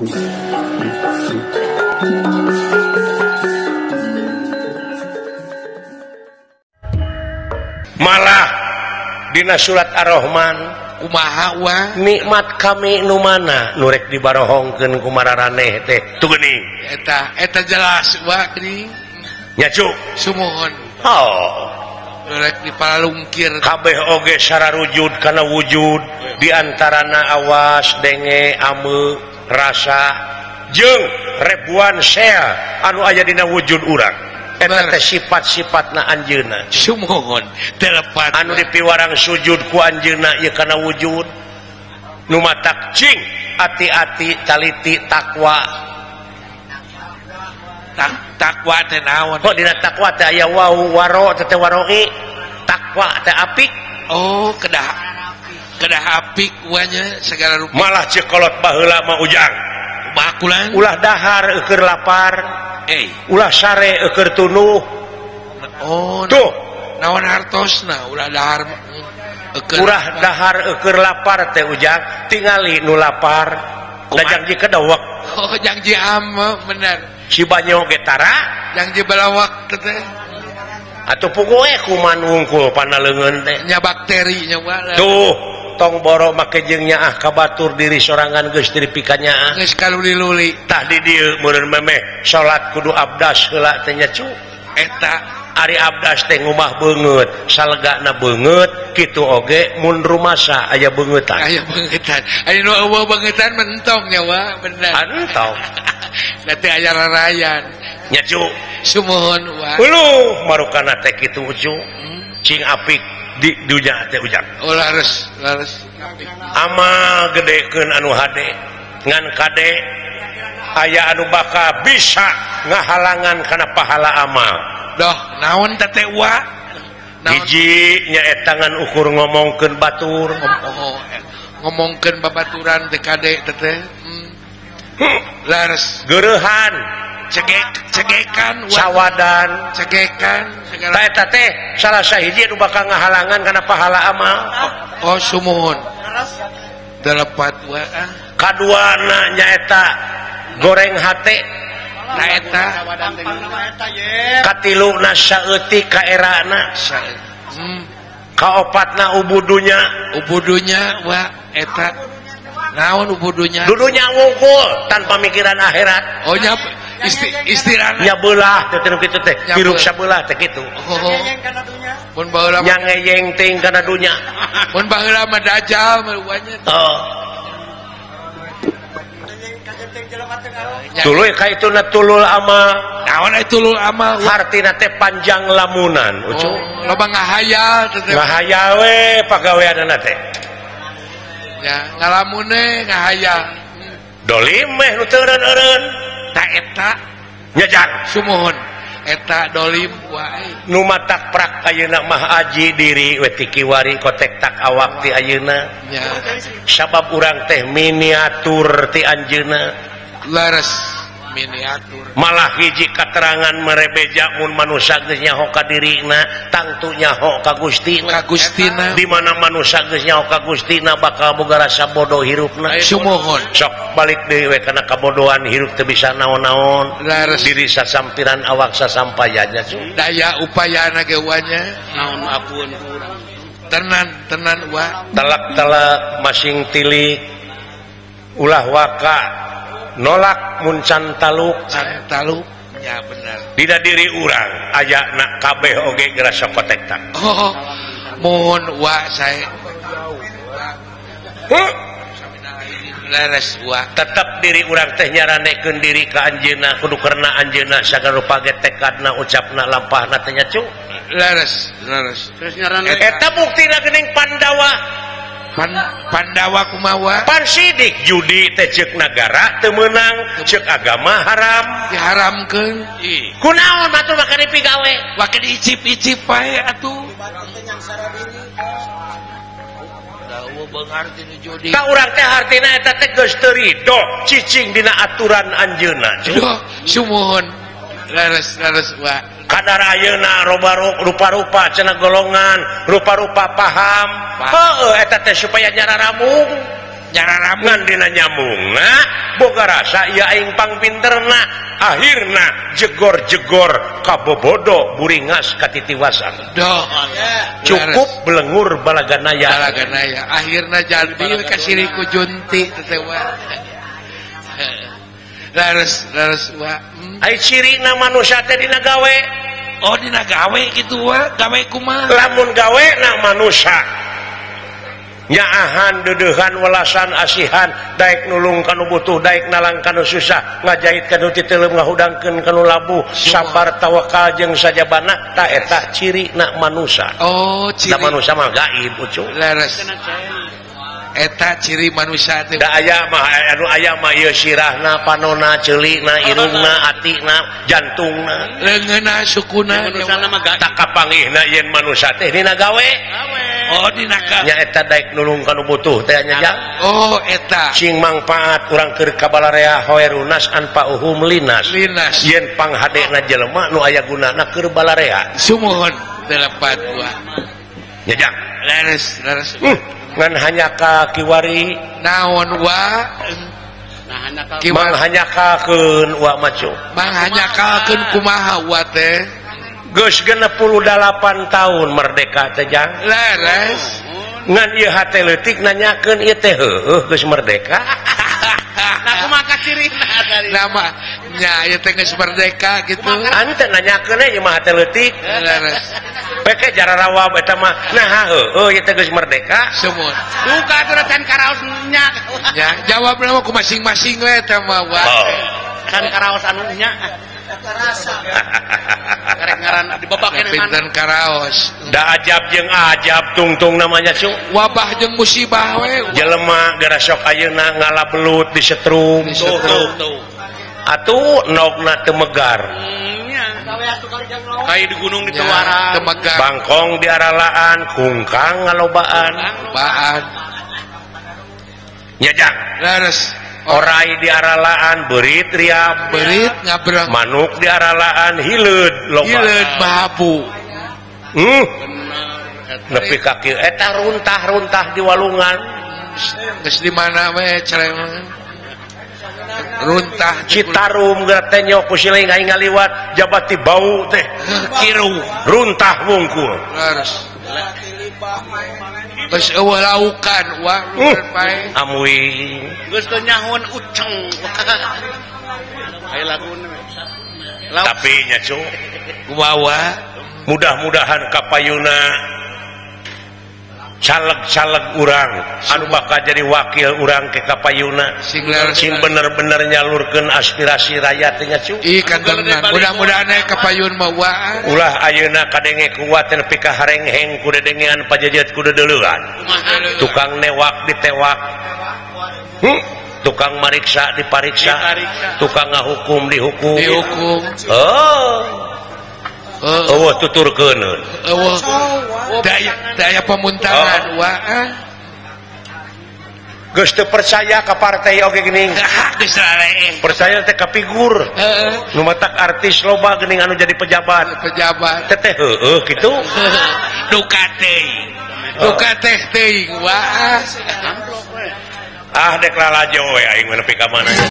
Malah dina surat Ar-Rahman kumaha wa nikmat kami nu mana nurek dibarohongkeun ku mararaneh teh tu geuning eta jelas wa geuning nya cu sumuhun nurek dipalungkir kabeh oge sararujud kana wujud diantarana awas denge ame rasa jeung ribuan sel anu aya dina wujud urang eta teh sifat-sifatna anjeunna sumuhun telepat anu dipiwarang sujud ku anjeunna ieu kana wujud nu matak cing ati-ati taliti takwa takwa teh naon kok dina takwa teh aya wau waro teh waroi takwa teh apik oh kedah apik wanya segala rupa malah cekolot baheula mah ujang bakulan ulah dahar keur lapar ulah sare keur tunuh oh tuh naon hartosna ulah dahar keur lapar teh ujang tingali nu lapar da janji kedawak oh janji ama bener si banyo ge tara janji balawak teh atuh puguh kuman wungkul panaleungeun teh nya bakteri nya wala tuh tong boro make jeung nyaah kabatur diri sorangan geus diripika nyaah geus kaluli-luli tah di dieu meureun memeh salat kudu abdas heula teh nya cu eta ari abdas teh ngumah beungeut salegana beungeut kitu oge mun rumasa aya beungetan aya nu eueuh beungetan mentong nya wa bener antong da teh aya rarayan nya cu sumuhun wa uluh marukana teh kitu cu cing apik di dunya teh ujang oh lares amal gedekeun anu hade ngan kade aya anu bakal bisa ngahalangan kana pahala amal doh naon teh wa hiji nyaeta ngan ukur ngomongkeun batur ngomongkeun babaturan teh kade teh lares geurehan cegekan sawadan cegekan segala eta teh salah sahiji anu bakal ngahalangan kana pahala amal oh sumuhun delepat wa kaduana nyaeta goreng hate nah eta katiluna saeutik ka erana kaopatna ubudunya wa eta naon ubudunya dudunya ngungkul tanpa mikiran akhirat oh nya istirahat nya beulah teh kitu teh hirup sabelah teh kitu mun baheula nya ngeyeng ting kana dunya mun baheula mah dajal meuanya tuluy ka ituna tulul amal naon tulul amal hartina teh panjang lamunan ucu loba ngahayal teh ngahayal we pagaweanna teh ya ngalamunne ngahayal dolim meh nu teu eureun ta eta nyajar sumuhun eta dolim wae nu matak prak ayeuna mah aji diri we ti kiwari kotek tak awak ti ayeuna nya sabab urang teh miniatur ti anjeunna laras miniatur malah hiji katerangan merebeja mun manusia geus nyaho ka dirina tangtu nyaho ka Gustina di mana manusia geus nyaho ka Gustina bakal boga rasa bodoh hirupna sumuhun sok balik deui we kana kabodohan hirup teu bisa naon-naon diri sasampiran awak sasampayannya daya upayana ge wanya naon apun urang tenan wa telak masing tilik ulah waka nolak muncan taluk ya benar dina diri urang aya nak kabeh oge gerasa kotek tak oh mohon wa saya leres wa tetep diri urang teh nyaranekeun diri ka anjeunna kudu karena anjeunna sagala rupa tekadna ucapna lampahna teh nya cu leres terus nyaranekeun eta buktina geuning Pandawa Pandawa kumaha pan sidik judi teh ceuk nagara teu meunang ceuk agama haram diharamkeun kunaon atuh maka dipigawe make diicip-icip bae atuh ka urang teh hartina eta teh geus teu ridho cicing dina aturan anjeunna sumuhun leres wa kadar ayeuna rupa-rupa cenah golongan rupa-rupa paham heueuh eta teh supaya nyararamung ngan dina nyamungna boga rasa ieu aing pangpinterna akhirna jegor-jegor kabobodo buringas katitiwasan doh cukup belengur balaganaya akhirna jadi kasih ku junti tetewa laras wa ai cirina manusia teh dina gawe oh dina gawe kitu wa gawe kumaha lamun gawe na manusia nyaahan dedehan welasan asihan daek nulung kanu butuh daek nalang kanu susah ngajahit kanu titeuleum ngahudangkeun kanu labuh sabar tawakal jeung sajabana ta eta cirina manusia oh ciri manusia mah gaib ucul laras eta ciri manusia teh da aya mah anu aya mah ieu sirahna panona ceulina irungna atina jantungna leungeunna sukuna manusia mah tak kapanggihna yen manusia teh dina gawe oh dina nya eta daek nulung kanu butuh teh nya jang oh eta cing mangpaat urang keur kabalarea hoerunas anpauhum linas yen panghadena jelema nu aya gunana keur balarea sumuhun telepat gua nya jang laras ngan hanya ka kiwari naon wa mang hanya kakeun wa macu mang hanya kakeun kumaha wa teh geus 68 tahun merdeka teh jang laras ngan ieu hate leutik nanyakeun ieu teh heueuh geus merdeka nah kumaha ka cirina nama nya ieu teh geus merdeka kitu ante nanyakeun ieu mah hate leutik laras peke jararawa eta mah nah heueuh ieu teh geus merdeka semua buka aturan can karaos nya nya jawabna mah ku masing-masing we eta mah wa can karaos anu nya karek ngaran dibabak keneh pinten karaos da ajab jeung ajab tungtung namanya cu wabah jeung musibah we jelema gara sok ayeuna ngalabelut di setrum tuh atuh nogna teu megar kayak di gunung di Tewara temegar bangkong di aralaan kungkang ngalobaan baan nyajak laras orai di aralaan beurit riap berit ngabrang manuk di aralaan hileud loba hileud babu nepi ka kieu eta runtah-runtah di walungan geus di mana we cereng runtah Citarum geura teh nyok ku siling aing ngaliwat jabati bau teh kiru runtah wungkul laras geus eueuh laukan wa pae amuy geus teu nyahun uceng aya laguna tapi nya cu kumaha mudah-mudahan kapayuna caleg-caleg urang anu bakal jadi wakil urang ke kapayuna sing bener-bener nyalurkeun aspirasi rakyat nya cu kan tenan mudah-mudahan kapayun mah wa ulah ayeuna kadenge kuat nepi ka harengheng ku dedengean pajajet ku dedeleuan tukang newak ditewak tukang mariksa dipariksa tukang ngahukum dihukum eueuh tuturkeuneun daya pemuntahan wa geus teu percaya ka partai oge geuning geus rare percaya teh ka figur nu matak artis loba geuning anu jadi pejabat teh heueuh kitu duka teh teuing wa dek lalajo we aing nepi ka mana